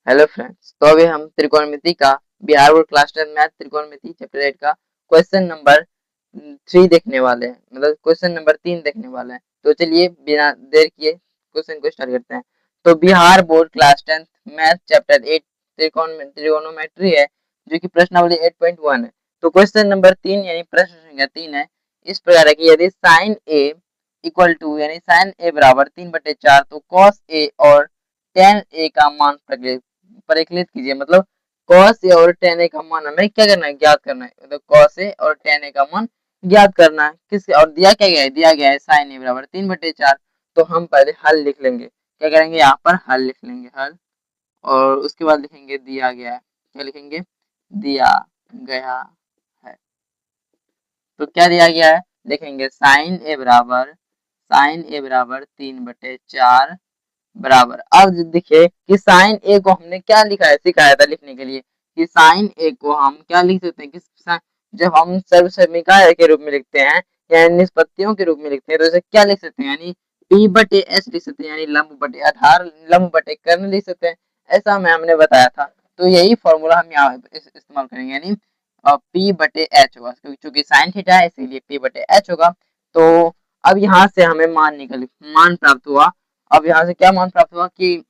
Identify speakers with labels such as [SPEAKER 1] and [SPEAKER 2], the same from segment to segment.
[SPEAKER 1] Hello friends, तो अभी हम त्रिकोणमिति का बिहार बोर्ड क्लास 10 मैथ त्रिकोणमिति चैप्टर 8 का क्वेश्चन नंबर 3 देखने वाले हैं। मतलब क्वेश्चन नंबर 3 देखने वाले हैं। तो चलिए बिना देर किए क्वेश्चन को स्टार्ट करते हैं। तो Bihar board class 10 math chapter 8 त्रिकोणोमेट्री है, जो कि प्रश्नावली 8.1 है। तो क्वेश्चन नंबर 3 यानी प्रश्न संख्या 3 है, इस प्रकार है कि यदि साइन ए इक्वल टू यानी साइन ए बराबर 3/4 तो कॉस ए और टेन ए का मान परिकलित कीजिए। मतलब cos ए और tan ए का मान हमें क्या करना है, ज्ञात करना है। मतलब cos ए और tan ए का मान ज्ञात करना है। किस और दिया क्या गया है, दिया गया है sin ए बराबर 3/4। तो हम पहले हल लिख लेंगे। क्या करेंगे, यहाँ पर हल लिख लेंगे, हल। और उसके बाद लिखेंगे दिया गया है। क्या लिखेंगे, दिया गया है। तो क्या दिया गया है, लिखेंगे साइन ए बराबर 3/4 बराबर। अब देखिए कि साइन ए को हमने क्या लिखा है, सिखाया था लिखने के लिए कि साइन ए को हम क्या लिख सकते हैं, कि जब हम सर्वसमीकरण के रूप में लिखते हैं या निष्पत्तियों के रूप में लिखते हैं तो इसे क्या लिख सकते हैं, यानी पी बटे एच लिख सकते हैं, यानी लंब बटे आधार, लंब बटे कर्ण लिख सकते हैं। ऐसा हमें हमने बताया था। तो यही फॉर्मूला हम यहाँ इस्तेमाल करेंगे, यानी पी बटे एच होगा, क्योंकि साइन थीटा है इसीलिए पी बटे एच होगा। तो अब यहाँ से हमें मान प्राप्त हुआ। अब यहाँ से क्या मान प्राप्त हुआ कि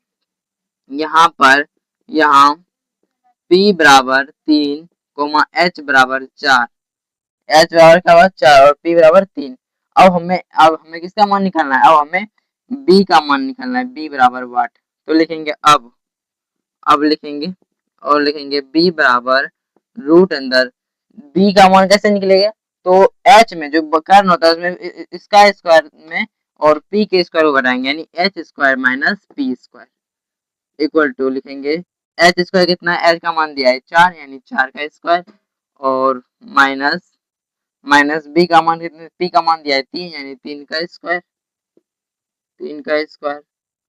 [SPEAKER 1] यहाँ पर यहाँ P बराबर 3 कोमा H बराबर 4, H बराबर क्या हुआ 4 और P बराबर 3। अब हमें किसका मान निकालना है, अब हमें B का मान निकालना है, B बराबर वाट। तो लिखेंगे अब लिखेंगे और लिखेंगे B बराबर रूट अंदर B का मान कैसे निकलेगा, तो H में जो कर्ण होता है उसमें इसका स्क्वायर में और P के स्क्वायर को घटाएंगे, यानी H square minus P square equal to लिखेंगे H स्क्वायर कितना है, H का मान दिया है 4 यानी 4 का स्क्वायर और माइनस माइनस B का मान कितने, P का मान दिया है 3 यानी 3 का स्क्वायर, 3 का स्क्वायर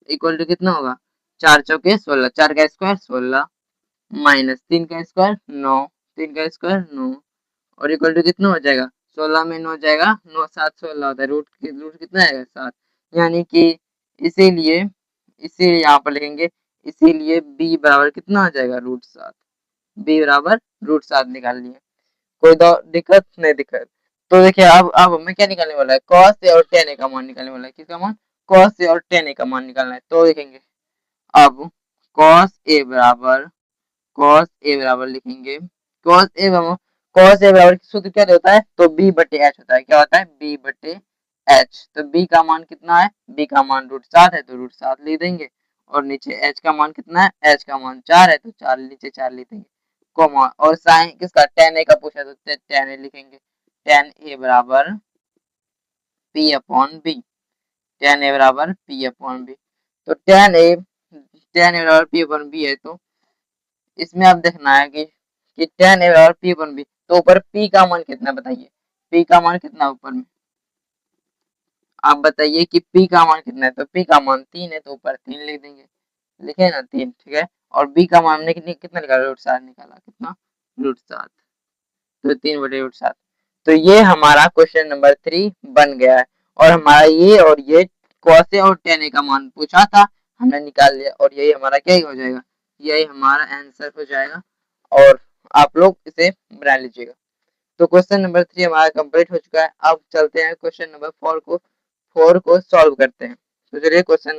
[SPEAKER 1] इक्वल टू कितना होगा 4 चौके 16, 4 का स्क्वायर 16 माइनस 3 का स्क्वायर 9, 3 का स्क्वायर 9 और इक्वल टू कितना हो जाएगा, 16 में 9 जाएगा, 9 7 16 होता है, रूट कितना आएगा 7। यानी कि इसीलिए इसीलिए यहाँ पर लिखेंगे, इसीलिए b बराबर कितना आ जाएगा √7, b बराबर √7 निकाल लिए। कोई दिक्कत नहीं, दिक्कत। तो देखिए अब हमें क्या निकालने वाला है, cos ए और tan ए का मान निकालने वाला है। किसका मान, cos ए और tan ए का मान निकालना है। तो देखेंगे अब cos ए बराबर लिखेंगे cos ए बराबर सूत्र क्या होता है, तो b बटे एच होता है। क्या होता है, b बटे एच। तो b का मान कितना है, b का मान √7 है तो √7 लिख देंगे। और नीचे h का मान कितना है, h का मान 4 है तो 4 नीचे 4 लिख देंगे, कोमा। और साइन किसका, tan a का पूछा तो tan a लिखेंगे। tan a बराबर p upon b, tan a बराबर p अपॉन b। तो tan a बराबर p अपॉन b है। तो इसमें आप देखना है कि tan a बराबर p अपॉन b, तो ऊपर p का मान कितना बताइए, p का मान कितना ऊपर में, आप बताइए कि p का मान कितना है। तो p का मान 3 है तो ऊपर 3 लिख देंगे, लिखे ना 3, ठीक है। और b का मान हमने कितना निकाला, √7 निकाला, कितना √7, तो 3/√7। तो ये हमारा क्वेश्चन नंबर 3 बन गया है। और हमारा ये और ये cos ए और tan ए का मान पूछा था, हमने निकाल लिया और यही हमारा क्या हो जाएगा, यही हमारा आंसर हो जाएगा। और आप लोग इसे बना लीजिएगा। तो क्वेश्चन नंबर 3 हमारा कंप्लीट हो चुका है। अब चलते हैं क्वेश्चन नंबर 4 को सॉल्व करते हैं। तो चलिए क्वेश्चन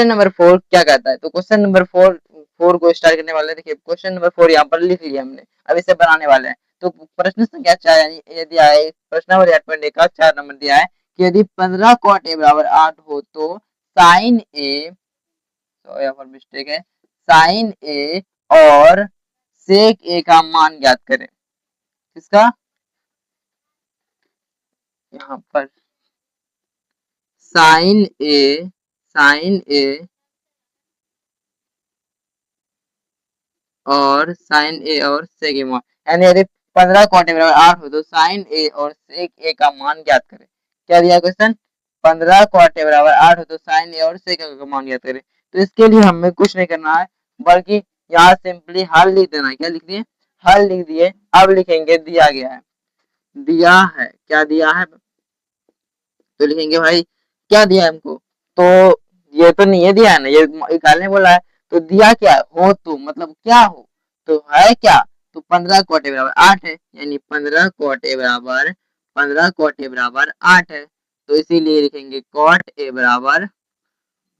[SPEAKER 1] नंबर 4 क्या कहता है। तो क्वेश्चन नंबर 4 को स्टार्ट करने वाले हैं। देखिए क्वेश्चन नंबर 4 यहाँ पर लिख लिया हमने, अब इसे बनाने वाले हैं। तो प्रश्न संख्या 4 यानी यदि आए प्रश्नावली 8.1 का 4 नंबर दिया है कि यदि 15 cot a बराबर 8 हो तो साइन ए, तो यहाँ पर मिस्टेक है, साइन ए और सेक ए का मान ज्ञात करें। किसका, यहाँ पर साइन ए और साइन ए और सेक ए मान, यानी यदि 15 cot a बराबर 8 हो तो साइन ए और सेक ए का मान ज्ञात करें। क्या दिया क्वेश्चन, 15 cot a बराबर 8 हो तो साइन ए और सेक ए का मान ज्ञात करें। तो इसके लिए हमें कुछ नहीं करना है, बल्कि यहाँ सिंपली हल लिख देना है। क्या लिख दिए, हल लिख दिए। अब लिखेंगे दिया गया है, दिया है, क्या दिया है, तो लिखेंगे भाई क्या दिया है हमको, तो ये तो नहीं है दिया है ना, ये निकालने बोला है। तो दिया क्या हो, तो मतलब क्या हो, तो है क्या, तो 15 cot a बराबर 8 है, यानी 15 cot a बराबर 8 है। तो इसीलिए लिखेंगे cot a बराबर,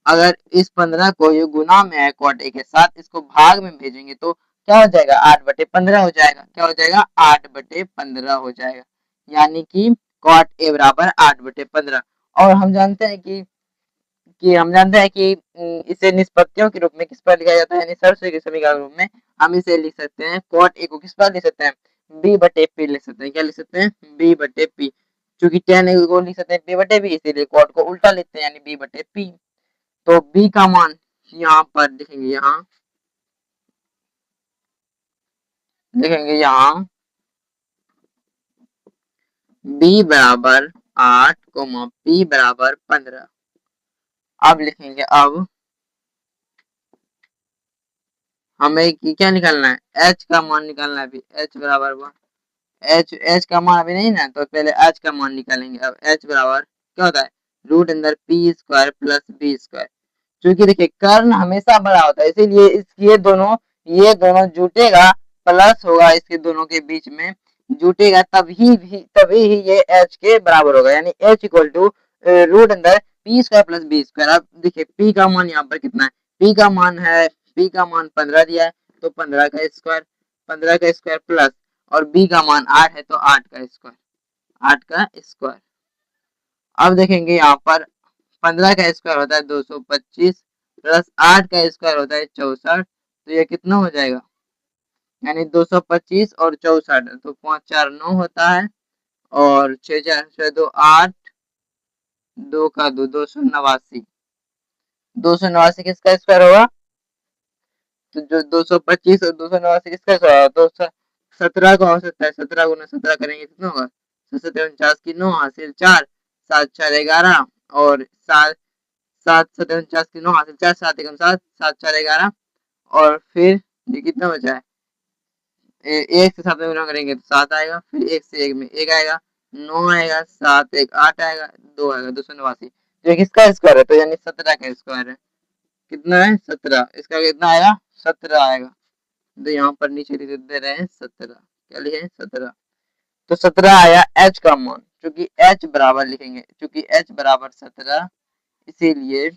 [SPEAKER 1] अगर इस 15 को ये गुना में है cot a के साथ, इसको भाग में भेजेंगे तो क्या हो जाएगा, 8/15 हो जाएगा। क्या हो जाएगा, 8/15 हो जाएगा, यानी कि cot a बराबर 8/15। और हम जानते हैं कि इसे निष्पत्तियों के रूप में किस पर लिखा जाता है, यानी सर्वसुखी की समीकरण के रूप में हम इसे लिख सकते हैं, cot a को किस पर लिख सकते हैं, b/p लिख सकते हैं। क्या लिख सकते हैं, b/p। चूंकि tan a को लिख सकते हैं b/b, इसीलिए cot को उल्टा लिखते हैं, यानी b/p। तो b का मान यहाँ पर लिखेंगे, यहाँ b बराबर 8, p बराबर 15। अब लिखेंगे, अब हमें क्या निकालना है, h का मान निकालना है। अभी h बराबर h का मान अभी नहीं ना, तो पहले h का मान निकालेंगे। अब h बराबर क्या होता है, रूट अंदर p square plus b square. क्योंकि देखिए कर्ण हमेशा बड़ा होता है, इसीलिए ये दोनों जुटेगा, प्लस होगा इसके दोनों के बीच में, जुटेगा तभी ही ये h के बराबर होगा, यानी h इक्वल टू रूट अंदर p square plus b square. अब देखिए p का मान यहाँ पर कितना है, p का मान 15 दिया है, तो 15 का स्क्वायर प्लस, और b का मान 8 है, तो 8 का स्क्वायर। अब देखेंगे यहाँ पर 15 का स्क्वायर होता है 225, प्लस 8 का स्क्वायर होता है 64, तो ये कितना हो जाएगा, यानी 225 और 64, तो 5 4 9 होता है, और 6 4 6 2 8, 2 का 2 289, 289 किसका स्क्वायर होगा, तो जो 225 और 289 किसका स्क्वायर होगा, तो 17 का हो सकता है, 17 गुना 17 करेंगे कितना होगा, 7 की 9 हासिल 4, 7 4 11, और 7 7 की 9 हासिल 4, 7 एकम 7, 7 4 11, और फिर ये कितना बचा है, एक से 7 में गुना करेंगे तो 7 आएगा, फिर एक से एक में एक आएगा, 9 आएगा, 7 1 8 आएगा, 2 आएगा, 289। तो किसका स्क्वायर है, तो यानी 17 का स्क्वायर है। कितना है, 17, इसका कितना आएगा, 17 आएगा। तो यहाँ पर नीचे लिख दे रहे हैं 17, क्या लिखे 17, तो 17 आया h का मान। चूंकि h बराबर लिखेंगे, चूंकि h बराबर 17, इसीलिए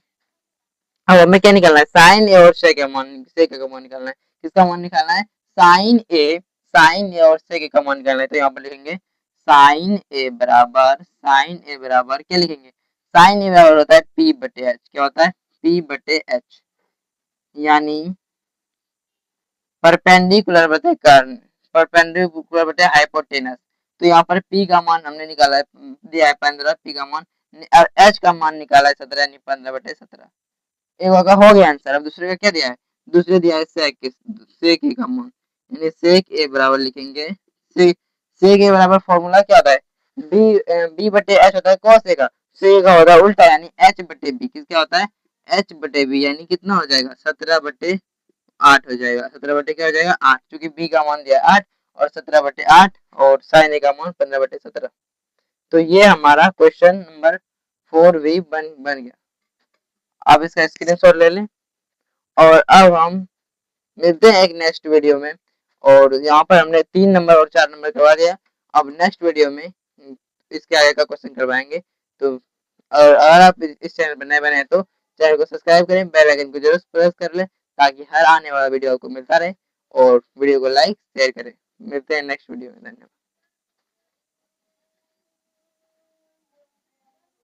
[SPEAKER 1] अब हमें क्या निकालना है, साइन ए और सेक का मान निकालना है। किसका मान निकालना है, साइन ए और सेक का मान निकालना है। तो यहाँ पर लिखेंगे साइन ए बराबर क्या लिखेंगे, साइन ए बराबर होता है p/h। क्या होता है, p/h, यानी परपेंडिकुलर बटे कर्ण, परपेंडिकुलर बटे हाइपोटेनस। तो यहाँ पर p का मान हमने निकाला है, दिया है 15, p का मान, और h का मान निकाला है 17, यानी 15/17। एक का हो गया आंसर। अब दूसरे का क्या दिया है, दूसरे दिया है सेक ए का मान, यानी सेक ए बराबर लिखेंगे, सेक ए बराबर फॉर्मूला क्या होता है, b/h होता है cos ए का, सेक का होता है उल्टा, यानी h/b। किसका होता है, h/b, यानी कितना हो जाएगा, 17/8 हो जाएगा। 17 क्या हो जाएगा, 8, क्योंकि b का मान दिया 8, और 17/8, और साइन ए का मान 15/17। तो ये हमारा क्वेश्चन नंबर 4v बन गया। आप इसका स्क्रीनशॉट ले लें, और अब हम मिलते हैं एक नेक्स्ट वीडियो में। और यहाँ पर हमने 3 नंबर और 4 नंबर करवा दिया, अब नेक्स्ट वीडियो में इसके आगे का क्वेश्चन करवाएंगे। तो और अगर आप इस चैनल पर नए बने हैं तो चैनल को सब्सक्राइब करें, बेल आइकन को जरूर प्रेस कर लें, ताकि हर आने वाला वीडियो आपको मिलता रहे, और वीडियो को लाइक शेयर करें। मिलते हैं नेक्स्ट वीडियो में, धन्यवाद।